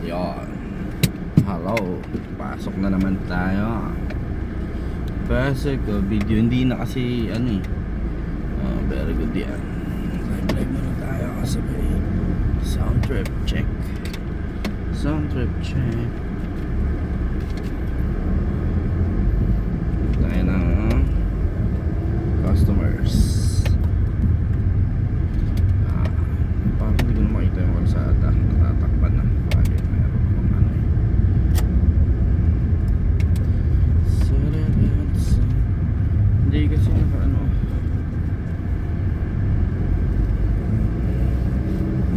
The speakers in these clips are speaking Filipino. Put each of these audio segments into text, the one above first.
Yon. Hello. Pasok na naman tayo. Pasok ko. Video. Hindi na kasi ano eh. Very good yan. Live muna tayo kasi may sound trip check. Sound trip check. Tayo ng customers. Parang hindi ko na makita yung kalsada. Natatakpan na. Bakit meron akong ano eh. Hindi kasi naka ano.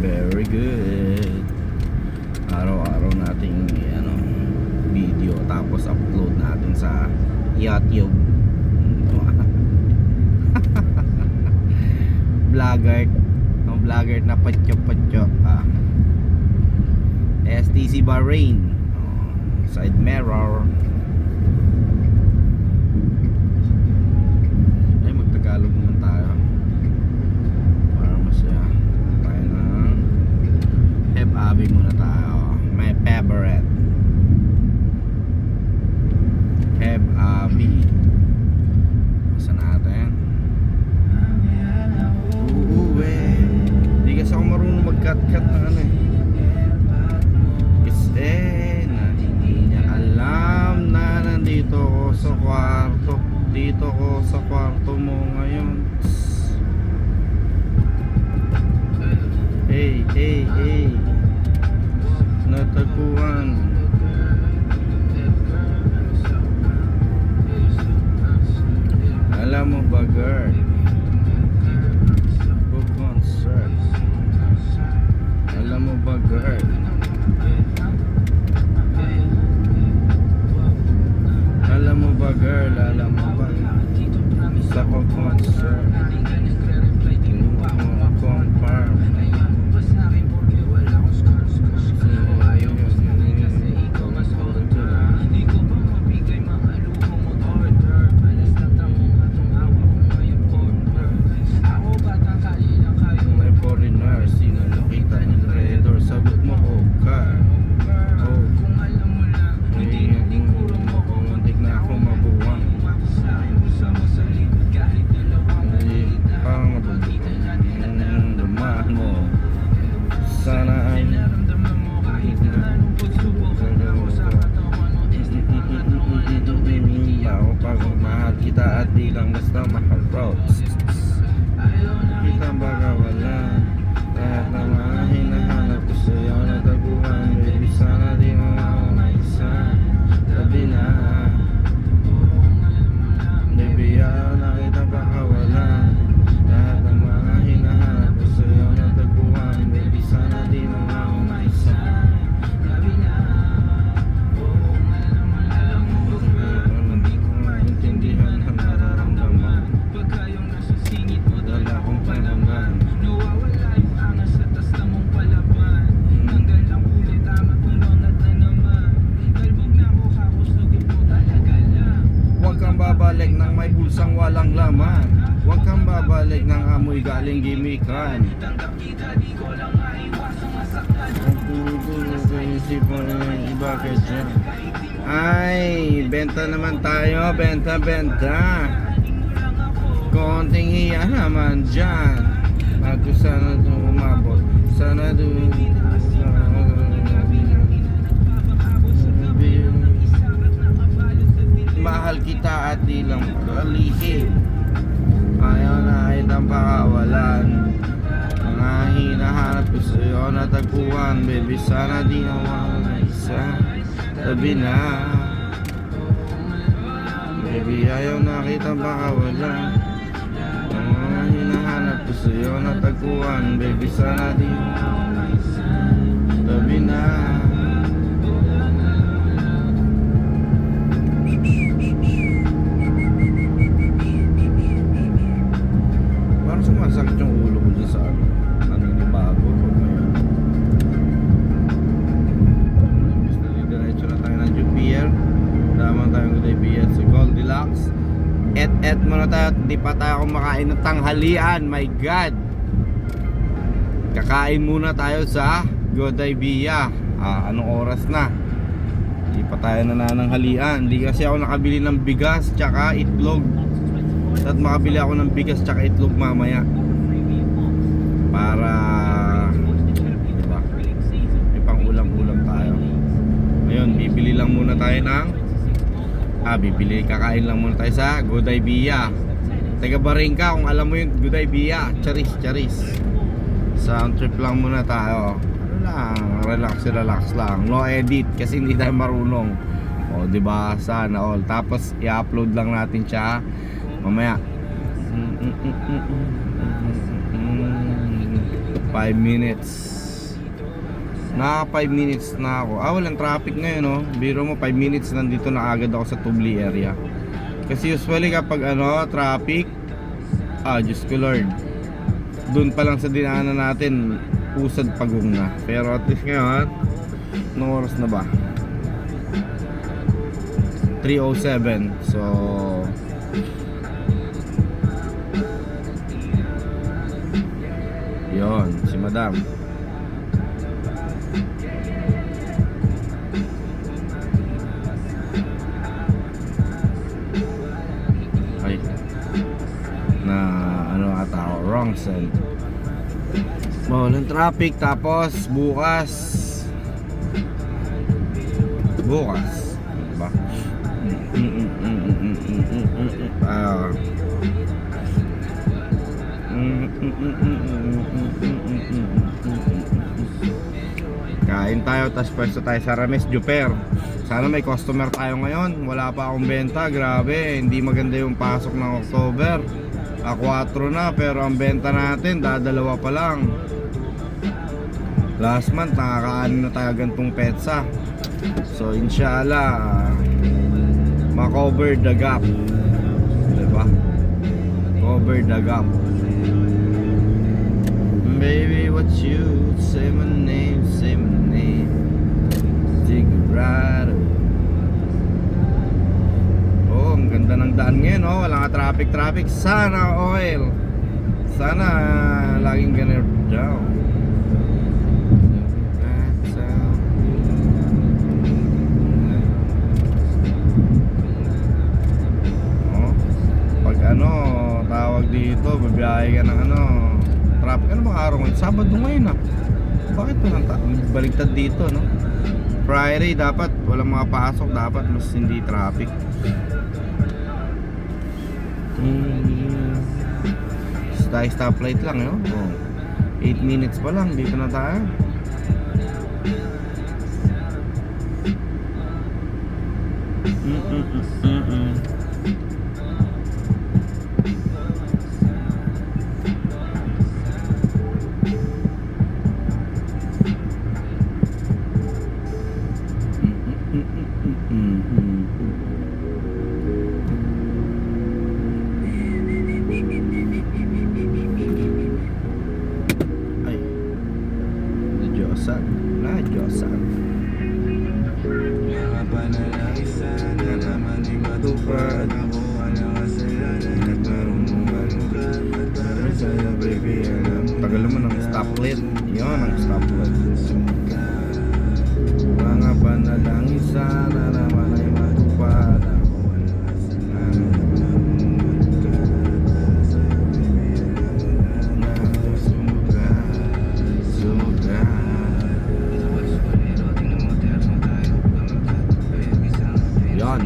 Very good. Araw-araw nating ano, video tapos upload natin sa YouTube. Vlogger na patyo STC Bahrain. Side mirror. Ay, magtagalog naman tayo para masaya tayo ng Heb Abi muna tayo. My favorite Heb Abi. Saan natin? Hindi kasi ako marunong mag-cut-cut ng ano eh. Kasi na hindi niya alam na nandito ko sa kwarto. Dito ko sa kwarto mo ngayon. Hey, hey, hey. Natagpuan. Alam mo ba, girl? Concert. Alam mo ba, girl? Alam mo ba, girl? Alam mo ba? Sa concert. Confirm. Kita at di lang basta mahal kita baga wala lahat na mga hinahanap ko sa'yo nataguhan baby sana di mo maisa sabi na baby ayaw na kita baka wala lahat ng mga hinahanap ko sa'yo nataguhan baby sana di mo maisa sabi na babalik ng may bulsang walang laman. Huwag kang babalik ng amoy galing gimikan. Bakit dyan? Ay, benta naman tayo. Benta. Konting hiya naman dyan. Ako sana umabot. Sana mahal kita at di lang kalihim. Ayaw na itang pakawalan. Mga hinahanap ko sa'yo natagpuan. Baby sana di mo isa. Sabi na baby ayaw na kitang pakawalan. Mga hinahanap ko sa'yo natagpuan. Baby sana di mo isa. Sabi na sumasakit yung ulo ko dyan sa naninibago ko ngayon. Imbis na diretso na tayo ng Jupier, damang tayong Jupier sa Goldilocks. Et muna tayo, hindi pa tayo kumakain ng tanghalian. My God, kakain muna tayo sa Godiva. Anong oras na? Hindi pa tayo nanananghalian. Hindi kasi ako nakabili ng bigas tsaka itlog. At makabili ako ng bigas tsaka itlog mamaya. Para diba? May pang ulam-ulam tayo. Ngayon, bibili lang muna tayo ng kakain lang muna tayo sa Goday Bia. Taga Baringka, kung alam mo yung Goday Bia. Charis. Sound trip lang muna tayo. Relax lang. No edit kasi hindi tayo marunong. O, di ba? Sana all. Tapos i-upload lang natin siya mamaya. 5 minutes. Naka 5 minutes na ako. Walang traffic ngayon, no? Biro mo 5 minutes nandito na agad ako sa Tubli area. Kasi usually kapag traffic, Diyos ko Lord, doon pa lang sa dinaanan natin usad pagong na. Pero at least ngayon, no oras na ba? 3:07. So yon, si Madam. Ay, na ata ako, wrong side. Walang traffic. Tapos bukas diba? Kain tayo, tas pwesto tayo sa Rames Juper. Sana may customer tayo ngayon. Wala pa akong benta, grabe. Hindi maganda yung pasok ng October. 4 na, pero ang benta natin dadalawa pa lang. Last month nakakaano na tayo gantong petsa. So inshallah ma-cover the gap, diba? Cover the gap. Baby, what you say my name, Sigurado. Oh, ang ganda ng daan ngayon, oh. Wala ka traffic. Sana oil. Sana laging ganun daw. Tawag dito, babiyahe ka ng traffic. Ano bang araw ngayon? Sabado ngayon Bakit baligtad dito, no? Friday dapat walang mga pasok, dapat mas hindi traffic. Stoplight lang, no? 8 minutes pa lang, dito na tayo. Nadyosan. Mga panalangin sana naman di matupad. Ako walang kasalanan at marunong manugat. At para sa'yo baby alam mo. Tagal naman ang stoplight. Yun ang stoplight. Mga panalangin sana naman ay matupad. Ako walang kasalanan at marunong manugat. Para sa'yo baby alam mo na sumugat. Yan.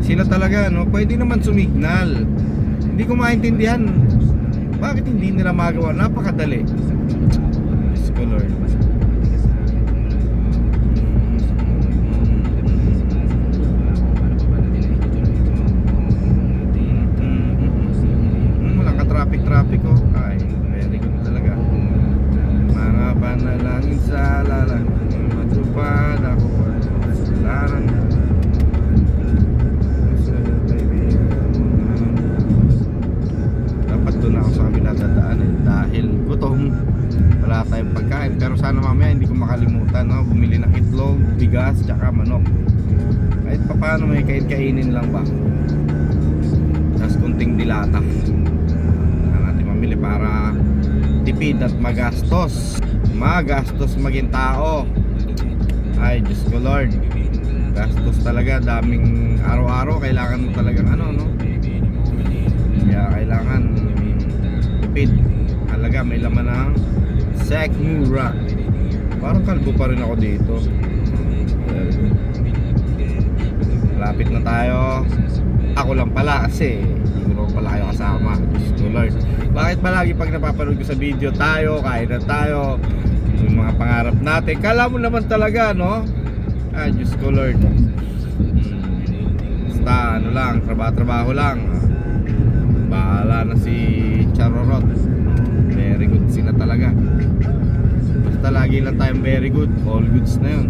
Sila talaga, no? Pwede naman sumignal. Hindi ko maintindihan bakit hindi nila magawa. Napakadali. Scholar. Traffic ko. Ay, very good talaga. Mga panalangin sa lalang matupad ako sa lalang. Dapat doon ako sa kabila dadaan dahil gutom. Wala tayong pagkain. Pero paano may kainin lang ba. Tapos kunting dilata na natin mamili para tipid at magastos maging tao. Ay Diyos ko Lord, gastos talaga, daming araw-araw kailangan mo talagang ano, no? Kaya kailangan tipid. Halaga may laman ng Sekmura. Parang kalbo pa rin ako dito. Malapit na tayo. Ako lang pala kasi hindi ko pala kayo kasama. Diyos ko Lord, bakit palagi pag napapanood ko sa video tayo, kain na tayo, yung mga pangarap natin, kala mo naman talaga, no? Ay Diyos ko Lord, basta ano lang, trabaho lang. Bahala na si Charorot. Very good sila talaga. Basta lagi lang tayong very good, all goods na yun.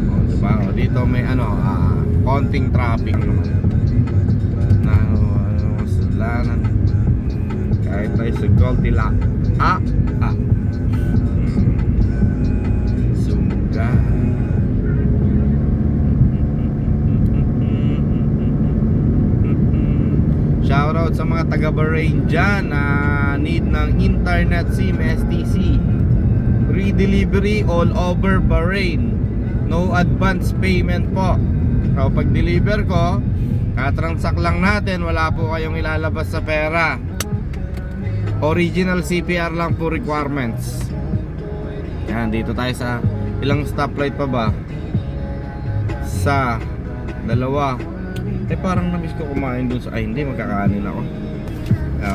O diba, o dito may ano, konting traffic naman na masalanan. Kahit tayo sa Goldilocks. Sungga. Shoutout sa mga taga Bahrain dyan na need ng internet SIM STC. Free delivery all over Bahrain. No advance payment po. So pag deliver ko, katransak lang natin, wala po kayong ilalabas sa pera. Original CPR lang po requirements. Yan, dito tayo sa ilang stoplight pa ba? Sa dalawa. Parang namiss ko kumain dun sa... Ay hindi, magkakanin ako.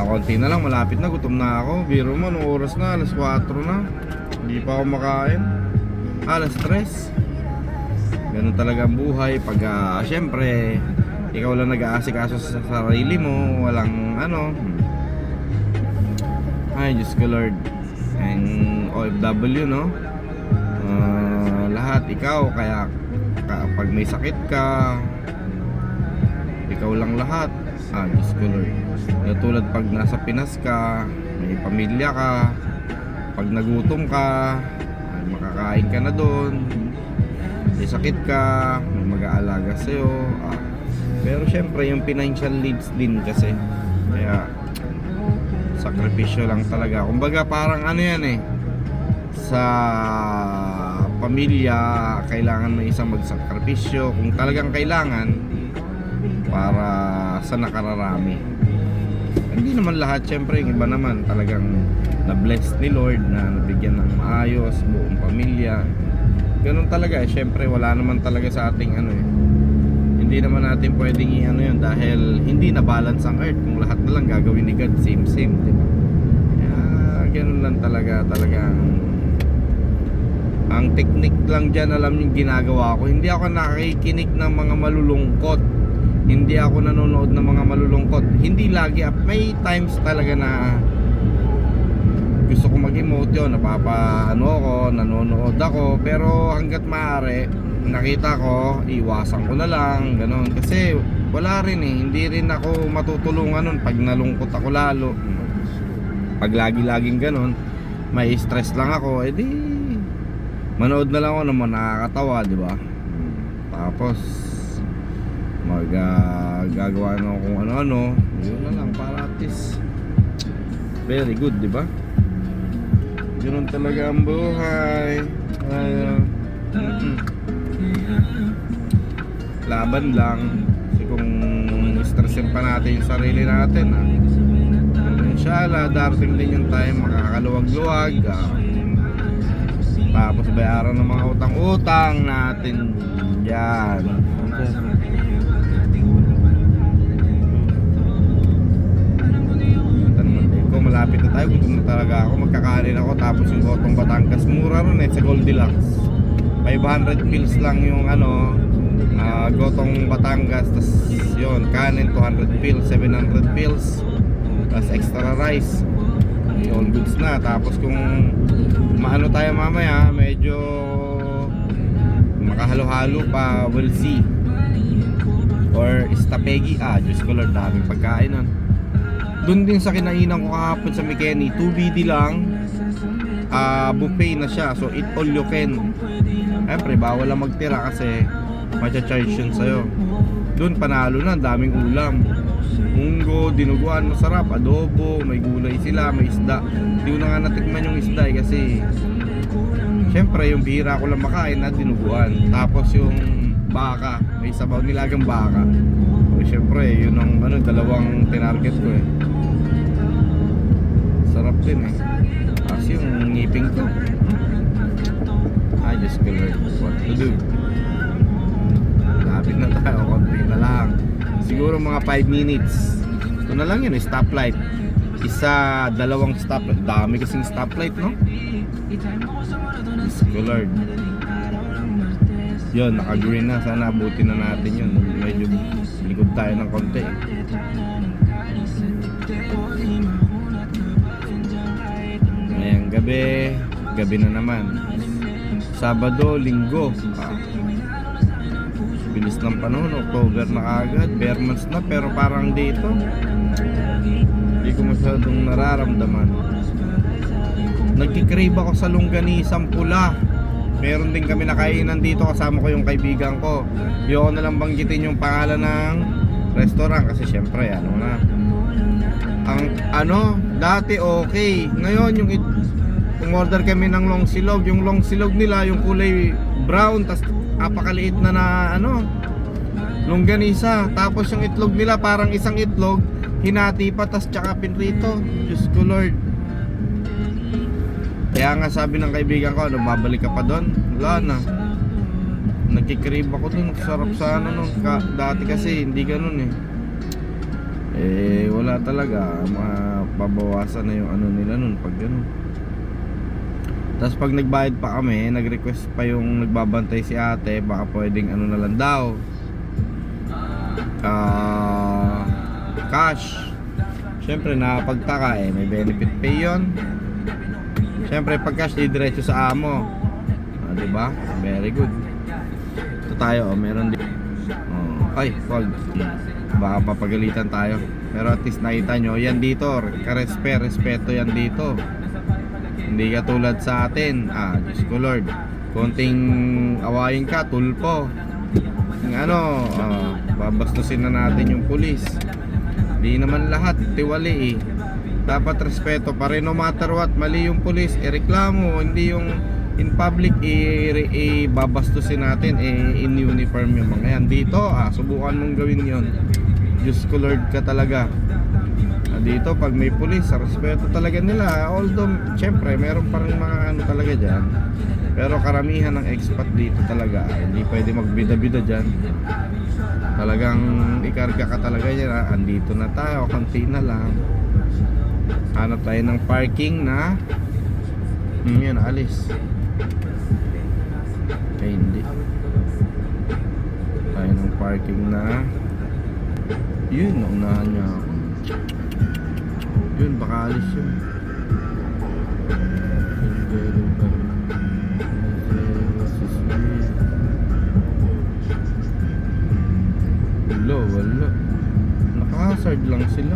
Konti na lang, malapit na, gutom na ako. Biro mo, nung oras na, alas 4 na. Hindi pa ako makain. Alas 3. Ganun talaga ang buhay. Pag syempre ikaw lang nag-aasikaso sa sarili mo, walang ano. Ay Diyos ko Lord. And OFW, no? Lahat ikaw, kaya pag may sakit ka, ikaw lang lahat. Diyos ko Lord. Tulad pag nasa Pinas ka, may pamilya ka, pag nagutom ka, ay makakain ka na doon. May sakit ka, may mag-aalaga sa'yo. Pero syempre yung financial needs din kasi. Kaya sakripisyo lang talaga. Kumbaga parang ano yan eh, sa pamilya kailangan may isang magsakripisyo kung talagang kailangan para sa nakararami. Hindi naman lahat, syempre yung iba naman talagang na-bless ni Lord na nabigyan ng maayos buong pamilya. Ganun talaga eh, syempre wala naman talaga sa ating ano eh, hindi naman natin pwedeng i-ano yun dahil hindi na balance ang earth kung lahat na lang gagawin ni God same, di ba? Kaya ganun lang talagang ang technique lang dyan, alam niyo ginagawa ko, hindi ako nakikinig ng mga malulungkot, hindi ako nanonood ng mga malulungkot, hindi lagi, may times talaga na gusto ko mag-emote yun, napapaano ako, nanonood ako, pero hanggat maaari nakita ko, iwasan ko na lang, gano'n. Kasi wala rin eh, hindi rin ako matutulungan nun pag nalungkot ako lalo. Pag lagi-laging gano'n, may stress lang ako, edi manood na lang ako naman, nakakatawa, di ba? Tapos gagawa na ako kung ano-ano, yun na lang para at least very good, di ba? Ganun talaga ang buhay. Laban lang. Kasi kung stressin pa natin yung sarili natin, inshallah darating din yung time makakaluwag-luwag, tapos bayaran ng mga utang-utang natin dyan. Kung malapit na tayo, gutom na talaga ako, magkakanin ako. Tapos yung Gotong Batangas, mura ron eh sa Goldilocks. 500 pills lang yung ano, Gotong Batangas. Tapos yun, kanin 200 pills, 700 pills, tapos extra rice, yun, goods na. Tapos kung maano tayo mamaya, medyo makahalo-halo pa, we'll see. Or istapegi, Diyos ko Lord, daming pagkain nun. Doon din sa kinainan ko kahapon sa McKinney, 2BD lang, buffet na siya, so eat all you can. Siyempre bawal lang magtira kasi Macha-charge yun sa'yo. Doon panalo na, ang daming ulam. Munggo, dinuguan, masarap, adobo, may gulay sila, may isda. Hindi ko na nga natikman yung isda kasi syempre yung bihira ko lang makain na dinuguan. Tapos yung baka, may sabaw nilagang baka. So syempre yun ang dalawang tinarget ko eh. Sarap din eh. Tapos yung ngipin ko, I just can learn what to do. Lapit na tayo, konti na lang. Siguro mga 5 minutes. Ito na lang yun, stoplight. Isa, dalawang stoplight. Dami kasing stoplight, no? Discolored. Yun, naka-green na. Sana abutin na natin yun. Medyo likod tayo ng konti. Ngayong gabi na naman. Sabado, linggo. Bilis ng panahon, October na kagad. Bare months na, pero parang dito hindi ko masyadong nararamdaman. Nagkikrave ako sa longganisang pula. Meron din kami nakainan dito, kasama ko yung kaibigan ko. Ayoko na lang banggitin yung pangalan ng restaurant kasi syempre ang dati okay. Ngayon yung order kami ng long silog. Yung long silog nila yung kulay brown, tas apakaliit na longganisa. Tapos yung itlog nila parang isang itlog hinati pa tas tsaka pinrito. Diyos ko Lord. Kaya nga sabi ng kaibigan ko, babalik ka pa doon? Wala na. Nagkikrave ako doon. Sarap sana nun. Dati kasi hindi ganun eh. Wala talaga. Mapabawasan na yung nila nun pag ganun. Tapos pag nagbayad pa kami, nag-request pa yung nagbabantay si ate, baka pwedeng na lang daw, cash. Syempre nakapagtaka may benefit pay yun. Syempre pag cash, diretso sa amo. Diba? Very good. Ito tayo, meron din. Ay, wag. Baka papagalitan tayo. Pero at least nakita nyo, yan dito, respeto yan dito. Hindi ka tulad sa atin. Diyos ko Lord, konting awayin ka, tulpo. Babastusin na natin yung pulis. Hindi naman lahat tiwali eh. Dapat respeto pa rin no matter what. Mali yung pulis, ireklamo. Hindi yung in public babastusin natin in uniform yung mga yan. Dito, subukan mong gawin yon. Diyos ko Lord ka talaga. Dito pag may pulis, respeto talaga nila. Although syempre meron pa rin mga talaga dyan, pero karamihan ng expat dito talaga hindi pwede magbida-bida dyan. Talagang ikarga ka talaga dyan. Andito na tayo, konti na lang. Hanap tayo ng parking na yan, alis. Hindi tayo ng parking na yun, naunahan niya ako. Yun, baka alis yun. Wala. Naka-hazard lang sila.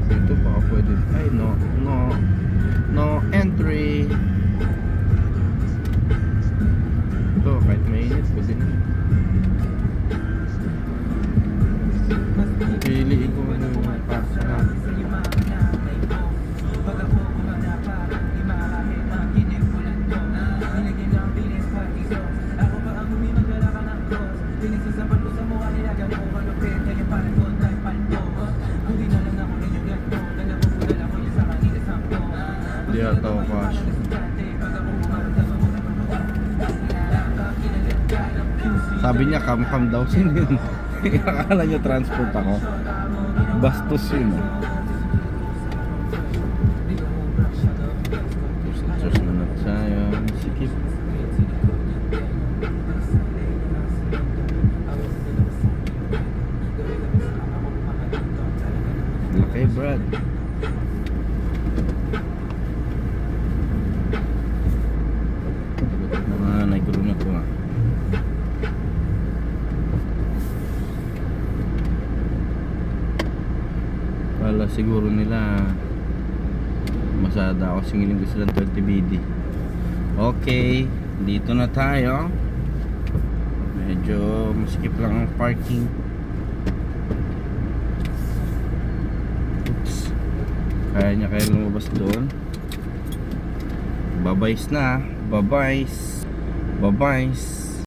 Dito baka pwede. Ay, no entry. Ito, kahit mainit, pwede na. Piliin ko ano yung pasa na. Di ata ako kasya. Sabi niya kam daw. Sino yun? Akala niya transport ako. Bastos yun. Sus na tayo. Sikip. Laki Brad. Naik ke rumah ko. Wala siguro nila masada ako, singilin ko silang 20 BD. Okay. Dito na tayo. Medyo masikip lang ang parking. Oops. Kaya niya kayo lumabas doon. Babays na. Babays. Babays.